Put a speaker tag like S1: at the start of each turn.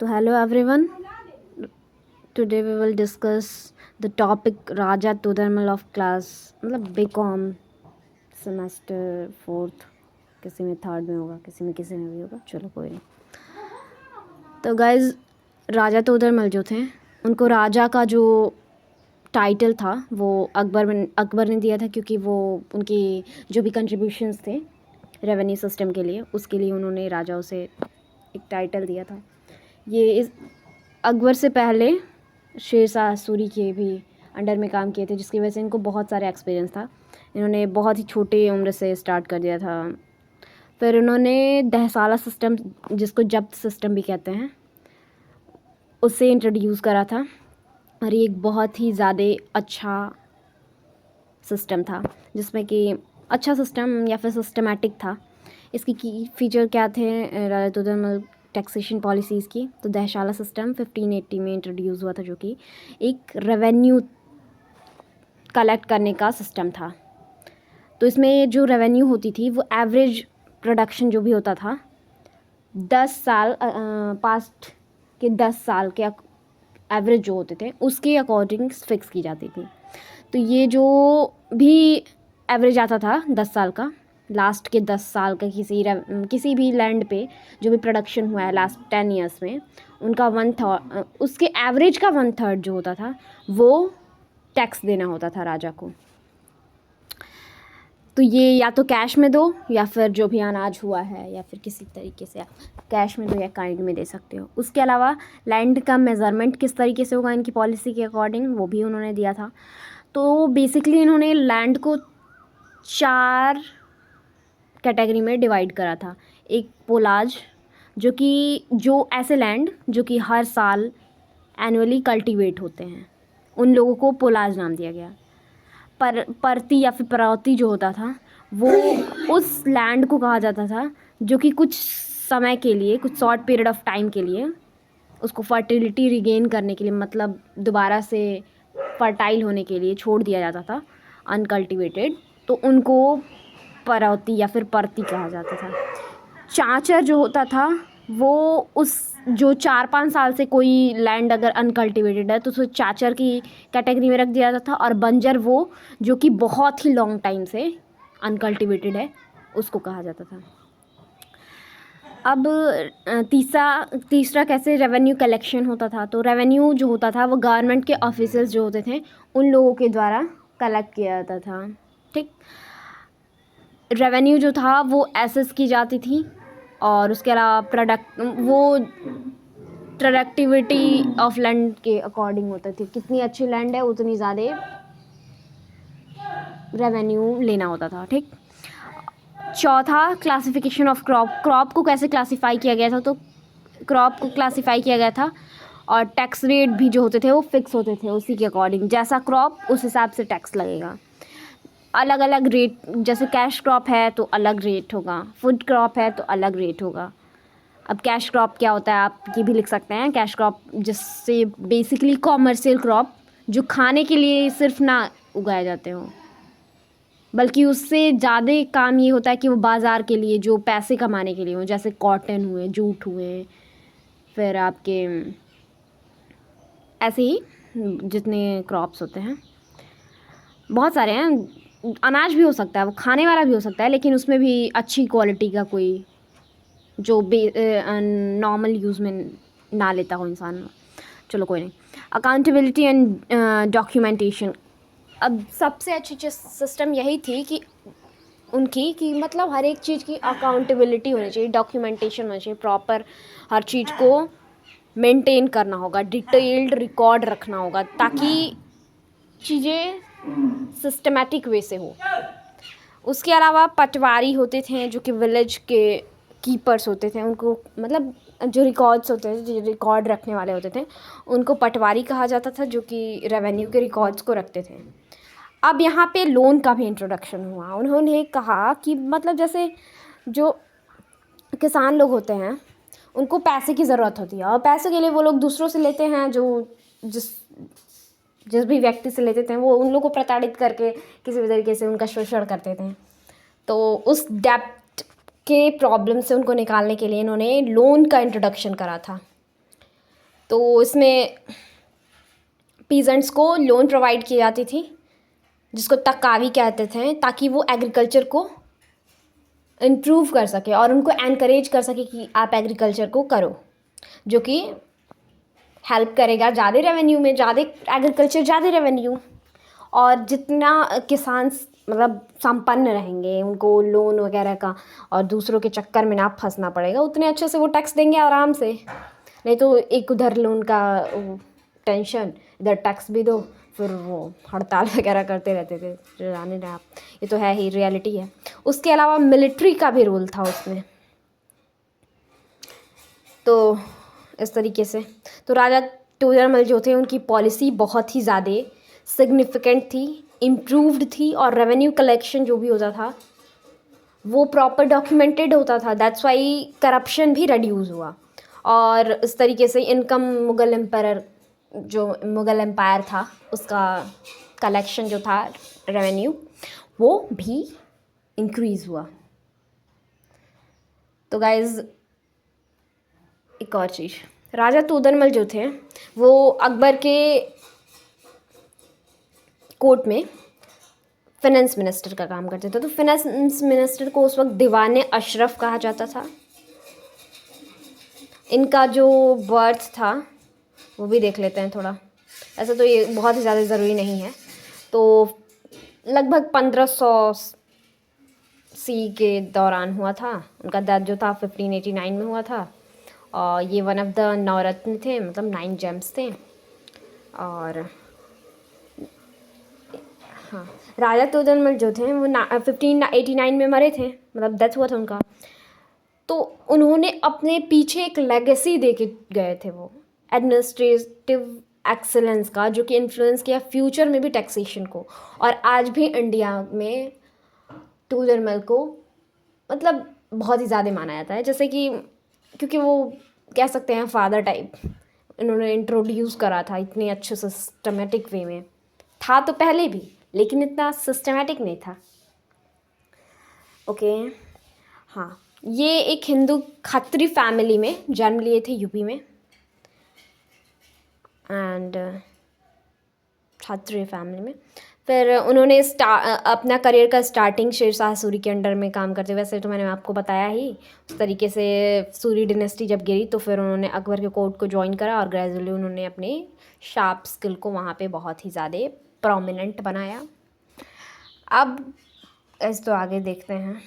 S1: So hello everyone. Today we will discuss the topic Raja Todarmal of class मतलब BCom semester 4th, किसी में 3rd में होगा, किसी में भी होगा, चलो कोई नहीं। तो गाइज राजा तोदरमल जो थे उनको राजा का जो टाइटल था वो अकबर ने दिया था, क्योंकि वो उनकी जो भी कंट्रीब्यूशंस थे रेवेन्यू सिस्टम के लिए, उसके लिए उन्होंने राजा उसे एक टाइटल दिया था। ये इस अकबर से पहले शेर शाह सूरी के भी अंडर में काम किए थे, जिसकी वजह से इनको बहुत सारे एक्सपीरियंस था। इन्होंने बहुत ही छोटी उम्र से स्टार्ट कर दिया था। फिर उन्होंने दहसाला सिस्टम, जिसको जब्त सिस्टम भी कहते हैं, उससे इंट्रोड्यूस करा था, और ये एक बहुत ही ज़्यादा अच्छा सिस्टम था, जिसमें कि अच्छा सिस्टम या फिर सिस्टमेटिक था। इसकी की फीचर क्या थे राजा तोदरमल टैक्सेशन पॉलिसीज़ की? तो दहशाला सिस्टम 1580 में इंट्रोड्यूस हुआ था, जो कि एक रेवेन्यू कलेक्ट करने का सिस्टम था। तो इसमें जो रेवेन्यू होती थी वो एवरेज प्रोडक्शन जो भी होता था 10 साल पास्ट के 10 साल के एवरेज जो होते थे उसके अकॉर्डिंग फिक्स की जाती थी। तो ये जो भी एवरेज आता था 10 साल का, लास्ट के 10 साल का किसी भी लैंड पे जो भी प्रोडक्शन हुआ है लास्ट 10 ईयर्स में, उनका 1/3, उसके एवरेज का 1/3 जो होता था वो टैक्स देना होता था राजा को। तो ये या तो कैश में दो, या फिर जो भी अनाज हुआ है, या फिर किसी तरीके से कैश में दो या काइंड में दे सकते हो। उसके अलावा लैंड का मेज़रमेंट किस तरीके से होगा इनकी पॉलिसी के अकॉर्डिंग, वो भी उन्होंने दिया था। तो बेसिकली इन्होंने लैंड को 4 कैटेगरी में डिवाइड करा था। एक पोलाज, जो ऐसे लैंड जो कि हर साल एनुअली कल्टीवेट होते हैं, उन लोगों को पोलाज नाम दिया गया। परती या फिर परौती जो होता था वो उस लैंड को कहा जाता था जो कि कुछ समय के लिए, कुछ शॉर्ट पीरियड ऑफ टाइम के लिए उसको फर्टिलिटी रिगेन करने के लिए, मतलब दोबारा से फर्टाइल होने के लिए छोड़ दिया जाता था अनकल्टिवेटेड, तो उनको परौती या फिर परती कहा जाता था। चांचर जो होता था वो उस जो 4-5 साल से कोई लैंड अगर अनकल्टिवेटेड है तो उसे चाचर की कैटेगरी में रख दिया जाता था, और बंजर वो जो कि बहुत ही लॉन्ग टाइम से अनकल्टिवेटेड है उसको कहा जाता था। अब तीसरा कैसे रेवेन्यू कलेक्शन होता था? तो रेवेन्यू जो होता था वो गवर्नमेंट के ऑफिसर्स जो होते थे उन लोगों के द्वारा कलेक्ट किया जाता था। ठीक, रेवेन्यू जो था वो एसेस की जाती थी, और उसके अलावा प्रोडक्टिविटी ऑफ लैंड के अकॉर्डिंग होते थे। कितनी अच्छी लैंड है उतनी ज़्यादा रेवेन्यू लेना होता था। ठीक, चौथा क्लासिफिकेशन ऑफ क्रॉप को कैसे क्लासीफाई किया गया था? तो क्रॉप को क्लासीफाई किया गया था, और टैक्स रेट भी जो होते थे वो फिक्स होते थे उसी के अकॉर्डिंग, जैसा क्रॉप उस हिसाब से टैक्स लगेगा। अलग अलग रेट, जैसे कैश क्रॉप है तो अलग रेट होगा, फूड क्रॉप है तो अलग रेट होगा। अब कैश क्रॉप क्या होता है आप ये भी लिख सकते हैं। कैश क्रॉप जिससे बेसिकली कॉमर्शियल क्रॉप, जो खाने के लिए सिर्फ ना उगाए जाते हो, बल्कि उससे ज़्यादा काम ये होता है कि वो बाज़ार के लिए, जो पैसे कमाने के लिए हो, जैसे कॉटन हुए, जूट हुए, फिर आपके ऐसे ही जितने क्रॉप्स होते हैं बहुत सारे हैं। अनाज भी हो सकता है, वो खाने वाला भी हो सकता है, लेकिन उसमें भी अच्छी क्वालिटी का कोई जो नॉर्मल यूज़ में ना लेता हो इंसान। चलो कोई नहीं। Accountability and documentation. अब सबसे अच्छी चीज़ सिस्टम यही थी कि उनकी कि मतलब हर एक चीज़ की अकाउंटेबिलिटी होनी चाहिए, डॉक्यूमेंटेशन होनी चाहिए, प्रॉपर हर चीज़ को मेंटेन करना होगा, डिटेल्ड रिकॉर्ड रखना होगा, ताकि चीज़ें सिस्टमेटिक वे से हो। उसके अलावा पटवारी होते थे जो कि विलेज के कीपर्स होते थे, उनको मतलब जो रिकॉर्ड्स होते थे, जो रिकॉर्ड रखने वाले होते थे, उनको पटवारी कहा जाता था, जो कि रेवेन्यू के रिकॉर्ड्स को रखते थे। अब यहाँ पे लोन का भी इंट्रोडक्शन हुआ। उन्होंने कहा कि मतलब जैसे जो किसान लोग होते हैं उनको पैसे की ज़रूरत होती है, और पैसे के लिए वो लोग दूसरों से लेते हैं, जो जिस भी व्यक्ति से लेते थे वो उन लोगों को प्रताड़ित करके किसी भी तरीके से उनका शोषण करते थे। तो उस डेप्ट के प्रॉब्लम से उनको निकालने के लिए इन्होंने लोन का इंट्रोडक्शन करा था। तो इसमें पीजेंट्स को लोन प्रोवाइड की जाती थी, जिसको तकावी कहते थे, ताकि वो एग्रीकल्चर को इम्प्रूव कर सके और उनको एनकरेज कर सके कि आप एग्रीकल्चर को करो, जो कि हेल्प करेगा ज़्यादा रेवेन्यू में, ज़्यादा एग्रीकल्चर ज़्यादा रेवेन्यू। और जितना किसान मतलब संपन्न रहेंगे, उनको लोन वगैरह का और दूसरों के चक्कर में ना फंसना पड़ेगा, उतने अच्छे से वो टैक्स देंगे आराम से। नहीं तो एक उधर लोन का टेंशन, इधर टैक्स भी दो, फिर वो हड़ताल वगैरह करते रहते थे, जो जाने रहे आप, ये तो है ही, रियलिटी है। उसके अलावा मिलिट्री का भी रोल था उसमें। तो इस तरीके से तो राजा टोडरमल जो थे, उनकी पॉलिसी बहुत ही ज़्यादा सिग्निफिकेंट थी, इम्प्रूव्ड थी, और रेवेन्यू कलेक्शन जो भी होता था वो प्रॉपर डॉक्यूमेंटेड होता था। दैट्स वाई करप्शन भी रिड्यूस हुआ। और इस तरीके से इनकम मुग़ल एम्पायर था, उसका कलेक्शन जो था, रेवेन्यू, वो भी इंक्रीज़ हुआ। तो गाइज़ एक और चीज़, राजा तोदरमल जो थे वो अकबर के कोर्ट में फिनेंस मिनिस्टर का काम करते थे। तो फिनेंस मिनिस्टर को उस वक्त दीवान अशरफ कहा जाता था। इनका जो बर्थ था वो भी देख लेते हैं थोड़ा, ऐसा तो ये बहुत ही ज़्यादा ज़रूरी नहीं है। तो लगभग 1500 सी के दौरान हुआ था। उनका डेथ जो था 1589 में हुआ था। और ये वन ऑफ द नवरत्न थे, मतलब 9 जेम्स थे। और हाँ, राजा तोदरमल जो थे वो 1589 में मरे थे, मतलब डेथ हुआ था उनका। तो उन्होंने अपने पीछे एक लेगेसी दे के गए थे, वो एडमिनिस्ट्रेटिव एक्सेलेंस का, जो कि इन्फ्लुएंस किया फ्यूचर में भी टैक्सेशन को। और आज भी इंडिया में टोडरमल को मतलब बहुत ही ज़्यादा माना जाता है, जैसे कि क्योंकि वो कह सकते हैं फादर टाइप, इन्होंने इंट्रोड्यूस करा था इतने अच्छे सिस्टमेटिक वे में। था तो पहले भी, लेकिन इतना सिस्टमेटिक नहीं था। ओके, हाँ, ये एक हिंदू खत्री फैमिली में जन्म लिए थे, यूपी में। एंड खत्री फैमिली में फिर उन्होंने अपना करियर का स्टार्टिंग शेरशाह सूरी के अंडर में काम करते, वैसे तो मैंने आपको बताया ही। उस तरीके से सूरी डिनेस्टी जब गिरी तो फिर उन्होंने अकबर के कोर्ट को ज्वाइन करा, और ग्रेजुअली उन्होंने अपने शार्प स्किल को वहाँ पे बहुत ही ज़्यादा प्रोमिनेंट बनाया। अब इस तो आगे देखते हैं।